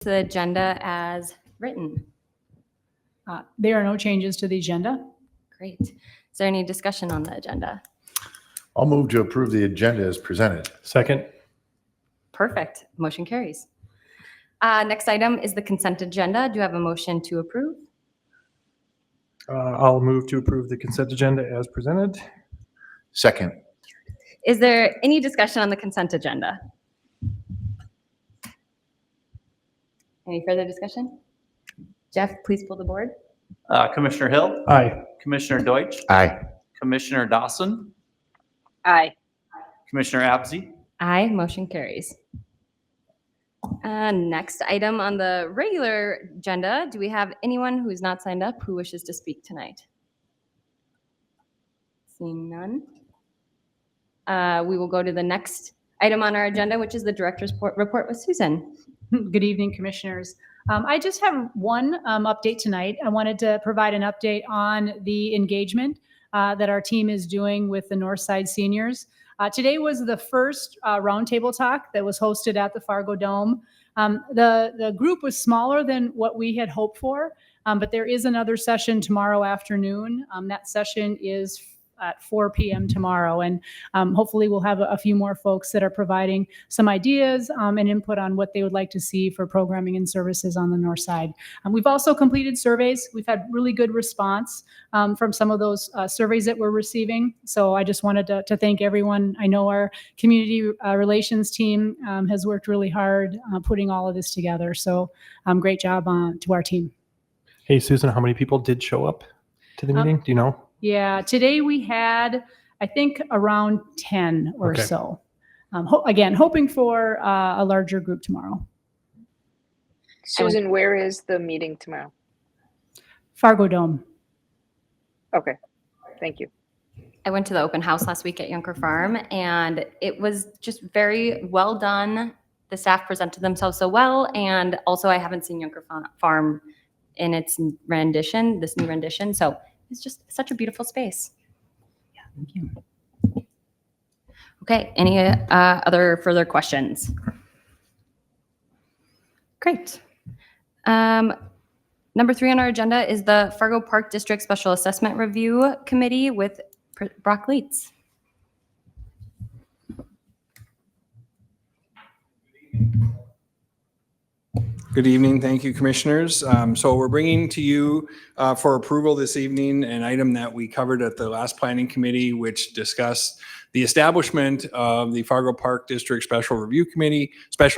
The agenda as written. There are no changes to the agenda. Great. Is there any discussion on the agenda? I'll move to approve the agenda as presented. Second. Perfect. Motion carries. Next item is the consent agenda. Do you have a motion to approve? I'll move to approve the consent agenda as presented. Second. Is there any discussion on the consent agenda? Any further discussion? Jeff, please pull the board. Commissioner Hill, Aye. Commissioner Deutsch, Aye. Commissioner Dawson, Aye. Commissioner Absey. Aye, motion carries. Next item on the regular agenda, do we have anyone who's not signed up who wishes to speak tonight? Seeing none. We will go to the next item on our agenda, which is the director's report with Susan. Good evening, commissioners. I just have one update tonight. I wanted to provide an update on the engagement that our team is doing with the Northside seniors. Today was the first roundtable talk that was hosted at the Fargo Dome. The group was smaller than what we had hoped for, but there is another session tomorrow afternoon. That session is at 4 p.m. tomorrow, and hopefully we'll have a few more folks that are providing some ideas and input on what they would like to see for programming and services on the north side. We've also completed surveys. We've had really good response from some of those surveys that we're receiving. So I just wanted to thank everyone. I know our community relations team has worked really hard putting all of this together. So great job to our team. Hey, Susan, how many people did show up to the meeting? Do you know? Yeah, today we had, I think, around 10 or Okay. so. Again, hoping for a larger group tomorrow. Susan, where is the meeting tomorrow? Fargo Dome. Okay, thank you. I went to the open house last week at Yunker Farm, and it was just very well done. The staff presented themselves so well, and also I haven't seen Yunker Farm in its rendition, this new rendition, so it's just such a beautiful space. Yeah, thank you. Okay, any other further questions? Great. Number 3 on our agenda is the Fargo Park District Special Assessment Review Committee with Brock Leitz. Good evening. Thank you, commissioners. So we're bringing to you for approval this evening an item that we covered at the last planning committee, which discussed the establishment of the Fargo Park District Special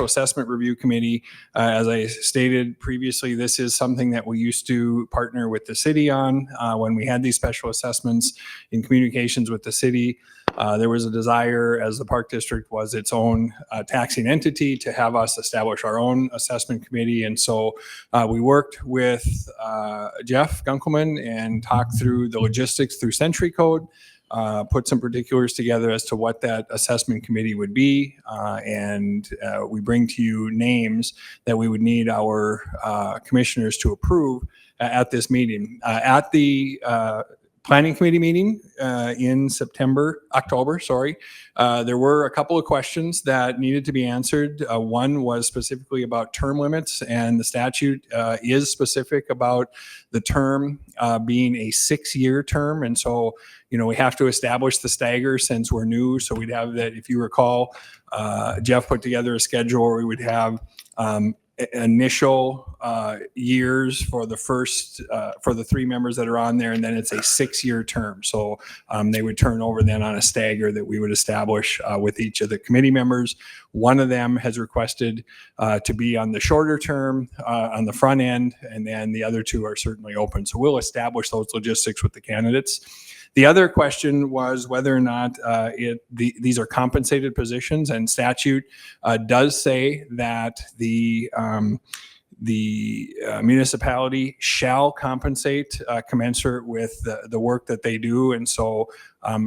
Assessment Review Committee. As I stated previously, this is something that we used to partner with the city on when we had these special assessments in communications with the city. There was a desire, as the Park District was its own taxing entity, to have us establish our own assessment committee. And so we worked with Jeff Gunkelman and talked through the logistics through Century Code, put some particulars together as to what that assessment committee would be. And we bring to you names that we would need our commissioners to approve at this meeting. At the planning committee meeting in October, there were a couple of questions that needed to be answered. One was specifically about term limits, and the statute is specific about the term being a 6-year term. And so, we have to establish the stagger since we're new. So we'd have that, if you recall, Jeff put together a schedule where we would have initial years for the first for the 3 members that are on there, and then it's a 6-year term. So they would turn over then on a stagger that we would establish with each of the committee members. One of them has requested to be on the shorter term on the front end, and then the other 2 are certainly open. So we'll establish those logistics with the candidates. The other question was whether or not these are compensated positions, and statute does say that the municipality shall compensate commensurate with the work that they do. And so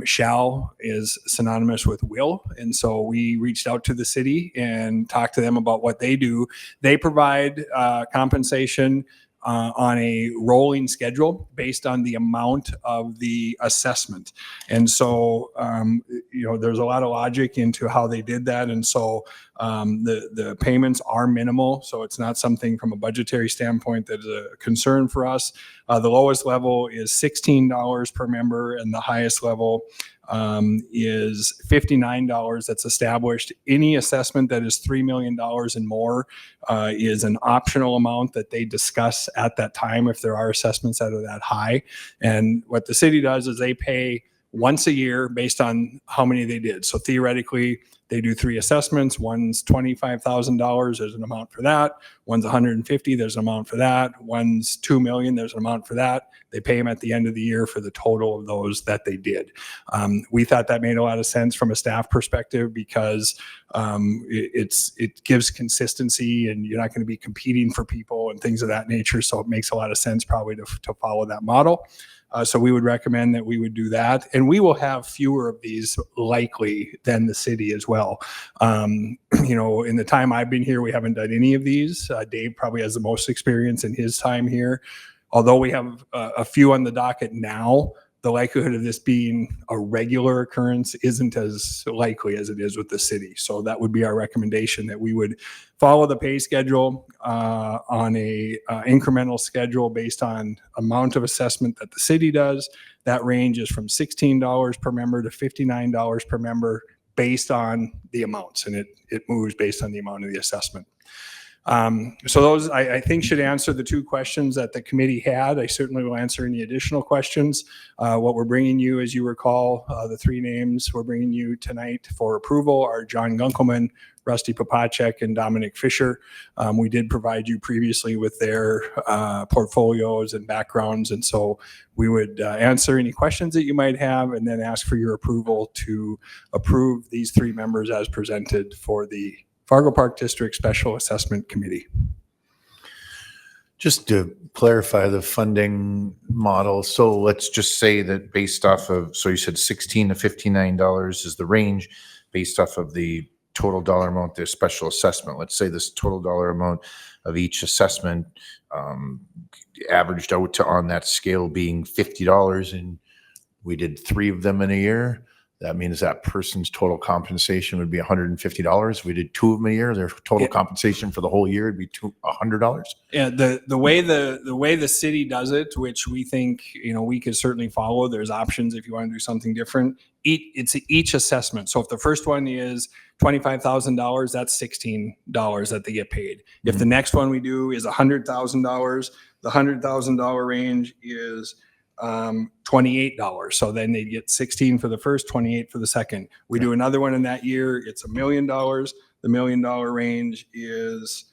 shall is synonymous with will. And so we reached out to the city and talked to them about what they do. They provide compensation on a rolling schedule based on the amount of the assessment. And so, there's a lot of logic into how they did that. And so The payments are minimal, so it's not something from a budgetary standpoint that is a concern for us. The lowest level is $16 per member, and the highest level is $59 that's established. Any assessment that is $3 million and more is an optional amount that they discuss at that time if there are assessments that are that high. And what the city does is they pay once a year based on how many they did. So theoretically, they do 3 assessments. One's $25,000. There's an amount for that. One's $150,000. There's an amount for that. One's $2 million. There's an amount for that. They pay them at the end of the year for the total of those that they did. We thought that made a lot of sense from a staff perspective because it gives consistency, and you're not going to be competing for people and things of that nature. So it makes a lot of sense probably to follow that model. So we would recommend that we would do that. And we will have fewer of these likely than the city as well. In the time I've been here, we haven't done any of these. Dave probably has the most experience in his time here. Although we have a few on the docket now, the likelihood of this being a regular occurrence isn't as likely as it is with the city. So that would be our recommendation, that we would follow the pay schedule on a incremental schedule based on amount of assessment that the city does. That range is from $16 per member to $59 per member based on the amounts, and it moves based on the amount of the assessment. So those, I think, should answer the 2 questions that the committee had. I certainly will answer any additional questions. What we're bringing you, as you recall, the 3 names we're bringing you tonight for approval are John Gunkelman, Rusty Popacek, and Dominic Fisher. We did provide you previously with their portfolios and backgrounds, and so we would answer any questions that you might have and then ask for your approval to approve these 3 members as presented for the Fargo Park District Special Assessment Committee. Just to clarify the funding model, so let's just say that based off of, so you said $16 to $59 is the range based off of the total dollar amount of the special assessment. Let's say this total dollar amount of each assessment averaged out to, on that scale, being $50, and we did 3 of them in a year. That means that person's total compensation would be $150. We did 2 of them a year. Their total compensation for the whole year would be $100. Yeah, the way the city does it, which we think we could certainly follow. There's options if you want to do something different. It's each assessment. So if the first one is $25,000, that's $16 that they get paid. If the next one we do is $100,000, the $100,000 range is $28. So then they get 16 for the first, 28 for the second. We do another one in that year. It's $1 million. The $1 million range is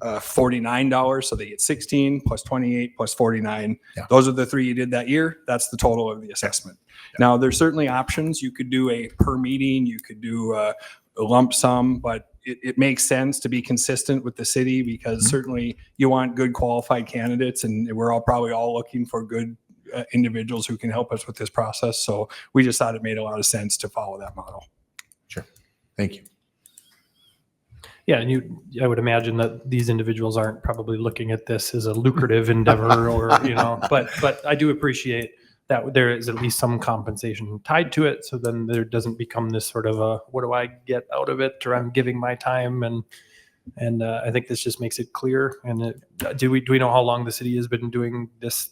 $49. So they get 16 plus 28 plus 49. Yeah. Those are the 3 you did that year. That's the total of the assessment. Yeah. Now there's certainly options. You could do a per meeting. You could do a lump sum, but it makes sense to be consistent with the city because certainly you want good qualified candidates, and we're probably all looking for good individuals who can help us with this process. So we just thought it made a lot of sense to follow that model. Sure. Thank you. Yeah, and I would imagine that these individuals aren't probably looking at this as a lucrative endeavor, or but I do appreciate that there is at least some compensation tied to it. So then there doesn't become this sort of a, what do I get out of it, or I'm giving my time, and I think this just makes it clear. And do we know how long the city has been doing this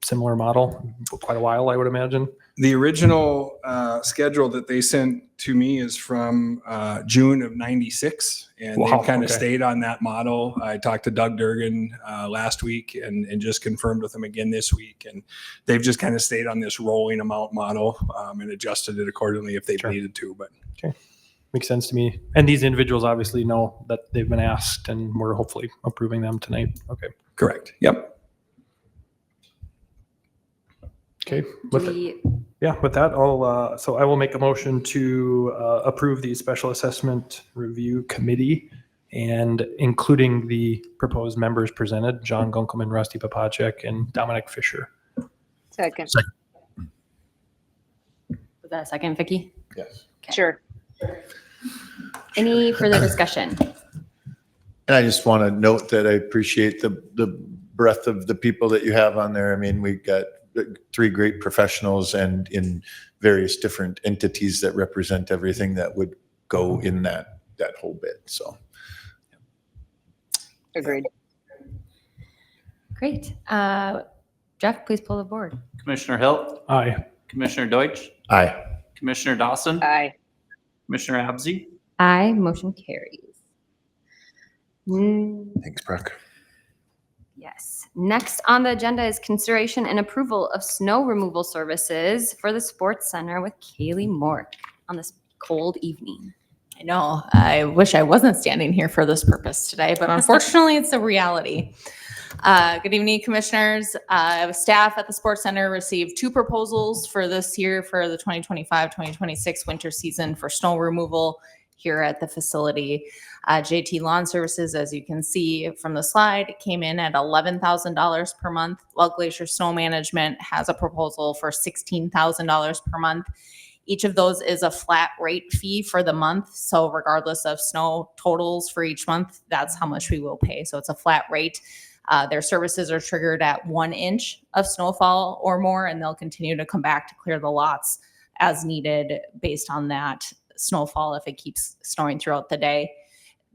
similar model? Quite a while, I would imagine. The original schedule that they sent to me is from June of '96, and Wow, they've kind of okay. stayed on that model. I talked to Doug Durgan last week and just confirmed with him again this week, and they've just kind of stayed on this rolling amount model and adjusted it accordingly if they've Sure. needed to. But Makes sense to me. And these individuals obviously know that they've been asked, and we're hopefully approving them tonight. Okay. correct. Yep. Okay. Do With that, so I will make a motion to approve the Special Assessment Review Committee, and including the proposed members presented, John Gunkelman, Rusty Popacek, and Dominic Fisher. Second. Was that a second, Vicki? Yes. Sure. Any further discussion? And I just want to note that I appreciate the breadth of the people that you have on there. I mean, we've got 3 great professionals and in various different entities that represent everything that would go in that that whole bit. So Agreed. Great. Jeff, please pull the board. Commissioner Hill, Aye. Commissioner Deutsch, aye. Commissioner Dawson, Aye. Commissioner Abzi, Aye, motion carries. Thanks, Brooke. Yes. Next on the agenda is consideration and approval of snow removal services for the Sports Center with Kaylee Moore on this cold evening. I know. I wish I wasn't standing here for this purpose today, but unfortunately, it's a reality. Good evening, commissioners. Staff at the Sports Center received 2 proposals for this year for the 2025-2026 winter season for snow removal here at the facility. JT Lawn Services, as you can see from the slide, came in at $11,000 per month, while Glacier Snow Management has a proposal for $16,000 per month. Each of those is a flat rate fee for the month. So regardless of snow totals for each month, that's how much we will pay. So it's a flat rate. Their services are triggered at 1 inch of snowfall or more, and they'll continue to come back to clear the lots as needed based on that snowfall if it keeps snowing throughout the day.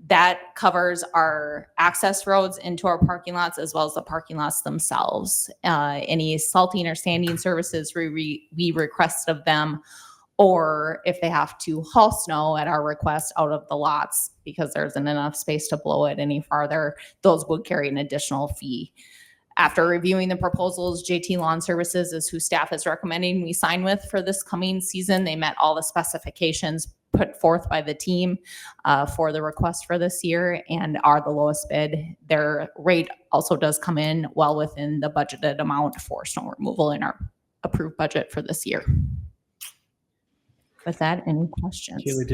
That covers our access roads into our parking lots as well as the parking lots themselves. Any salting or sanding services we request of them, or if they have to haul snow at our request out of the lots because there isn't enough space to blow it any farther, those would carry an additional fee. After reviewing the proposals, JT Lawn Services is who staff is recommending we sign with for this coming season. They met all the specifications put forth by the team for the request for this year and are the lowest bid. Their rate also does come in well within the budgeted amount for snow removal in our approved budget for this year. With that, any questions? Kaylee,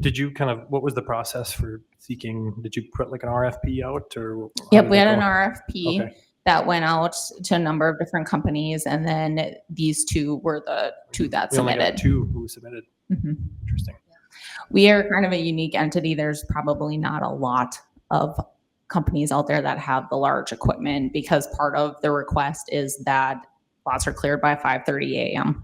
did you kind of, what was the process for seeking, did you put like an RFP out or? how Yep, did we that had an go? RFP Okay. that went out to a number of different companies, and then these 2 were the 2 that We only got submitted. 2 who submitted. Mhm. Interesting. We are kind of a unique entity. There's probably not a lot of companies out there that have the large equipment because part of the request is that lots are cleared by 5:30 a.m.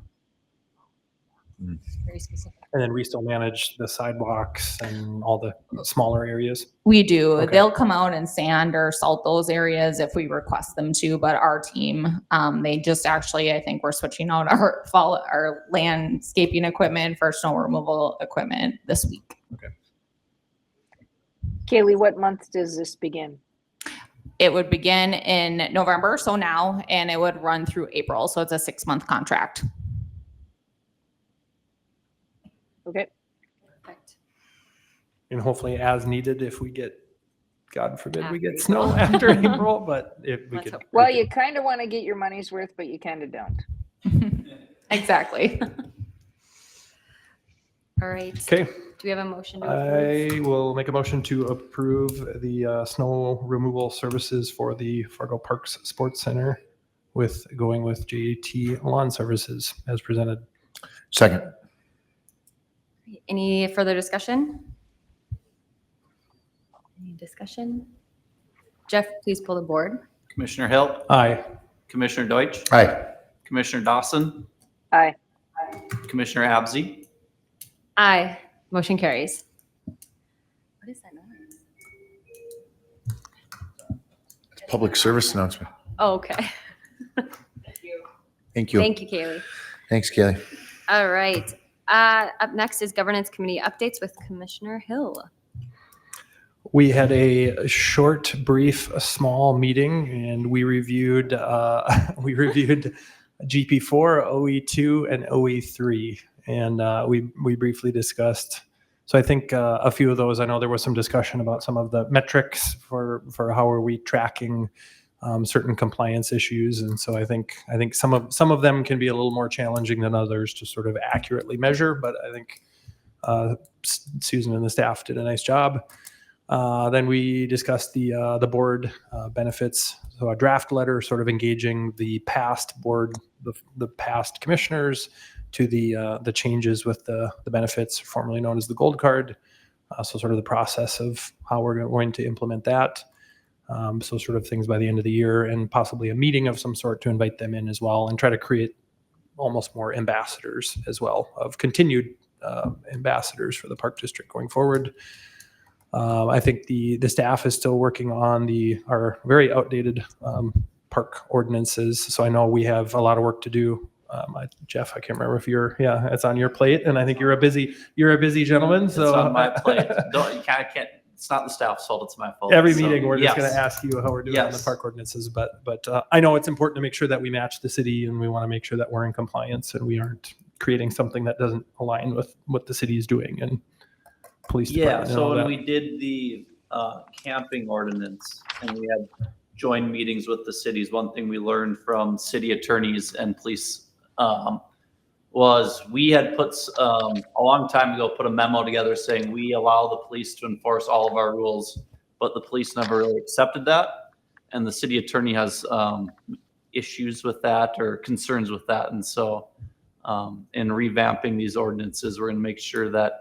Very specific. And then we still manage the sidewalks and all the smaller areas. We do. Okay. They'll come out and sand or salt those areas if we request them to, but our team, they just actually, I think we're switching out our landscaping equipment for snow removal equipment this week. Kaylee, what month does this begin? It would begin in November, so now, and it would run through April. So it's a 6-month contract. Okay. Perfect. And hopefully as needed if we get, God forbid, we After get April. snow after April, but if we Let's could. hope. Well, you kind of want to get your money's worth, but you kind of don't. Exactly. All right. Okay, Do we have a motion to approve? I will make a motion to approve the snow removal services for the Fargo Parks Sports Center going with JT Lawn Services as presented. Second, Any further discussion? Any discussion? Jeff, please pull the board. Commissioner Hill, Aye. Commissioner Deutsch, aye. Commissioner Dawson, Aye. Commissioner Abzi, Aye. Motion carries. What is that noise? Public service announcement. Oh, okay. Thank you. Thank you, Kaylee. Thanks, Kaylee. All right. Up next is governance committee updates with Commissioner Hill. We had a short, brief, small meeting, and we reviewed GP4, OE2, and OE3, and we briefly discussed. So I think a few of those. I know there was some discussion about some of the metrics for how are we tracking certain compliance issues, and so I think some of them can be a little more challenging than others to sort of accurately measure. But I think Susan and the staff did a nice job. Then we discussed the board benefits. So a draft letter sort of engaging the past board, the past commissioners to the changes with the benefits formerly known as the gold card. So sort of the process of how we're going to implement that. So sort of things by the end of the year and possibly a meeting of some sort to invite them in as well and try to create almost more ambassadors as well of continued ambassadors for the park district going forward. I think the staff is still working on our very outdated park ordinances. So I know we have a lot of work to do. Jeff, I can't remember if it's on your plate, and I think you're a busy gentleman. It's So on my plate. You can't, it's not the staff's fault, it's my fault. every So, meeting we're just going yes. to ask you how we're doing on the Yes. park ordinances, but I know it's important to make sure that we match the city, and we want to make sure that we're in compliance and we aren't creating something that doesn't align with what the city is doing and police Yeah, department and all so when that. we did the camping ordinance and we had joint meetings with the cities, one thing we learned from city attorneys and police was we had put a long time ago put a memo together saying we allow the police to enforce all of our rules, but the police never really accepted that, and the city attorney has issues with that or concerns with that, and so in revamping these ordinances, we're going to make sure that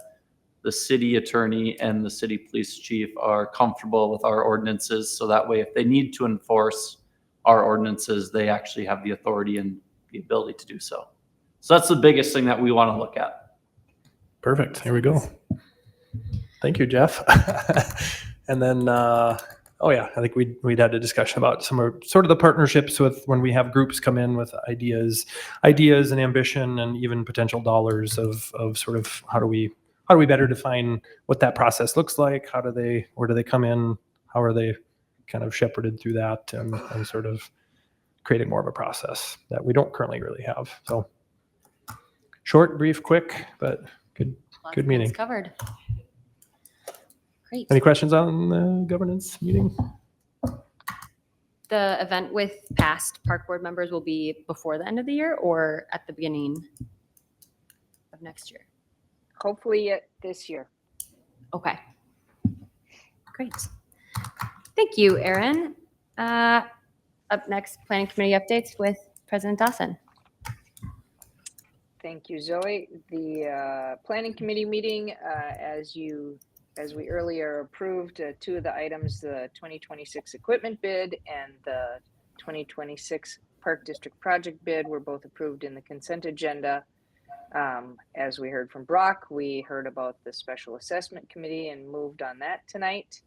the city attorney and the city police chief are comfortable with our ordinances, so that way if they need to enforce our ordinances, they actually have the authority and the ability to do so. So that's the biggest thing that we want to look at. Perfect. Here we go. Thank you, Jeff. And then, I think we'd had a discussion about some of sort of the partnerships with when we have groups come in with ideas and ambition and even potential dollars of sort of how do we better define what that process looks like? Where do they come in? How are they kind of shepherded through that and sort of creating more of a process that we don't currently really have. So short, brief, quick, but good Lots of meeting. things covered. Great. Any questions on the governance meeting? The event with past park board members will be before the end of the year or at the beginning of next year? Hopefully this year. Okay. Great. Thank you, Erin. Up next, planning committee updates with President Dawson. Thank you, Zoe. The planning committee meeting, as we earlier approved, two of the items, the 2026 equipment bid and the 2026 Park District project bid, were both approved in the consent agenda. As we heard from Brock, we heard about the special assessment committee and moved on that tonight.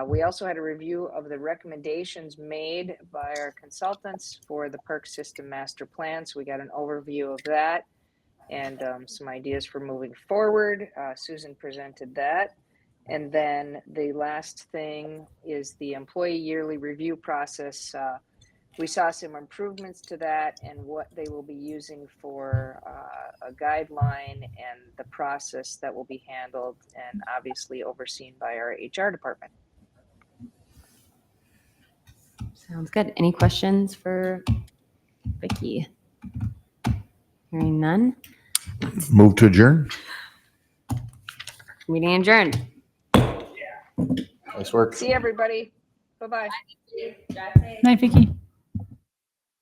We also had a review of the recommendations made by our consultants for the park system master plan. So we got an overview of that and some ideas for moving forward. Susan presented that. And then the last thing is the employee yearly review process. We saw some improvements to that and what they will be using for a guideline and the process that will be handled and obviously overseen by our HR department. Sounds good. Any questions for Vicki? Hearing none. Move to adjourn. Meeting adjourned. Nice work. See everybody. Bye-bye. Night, Vicki.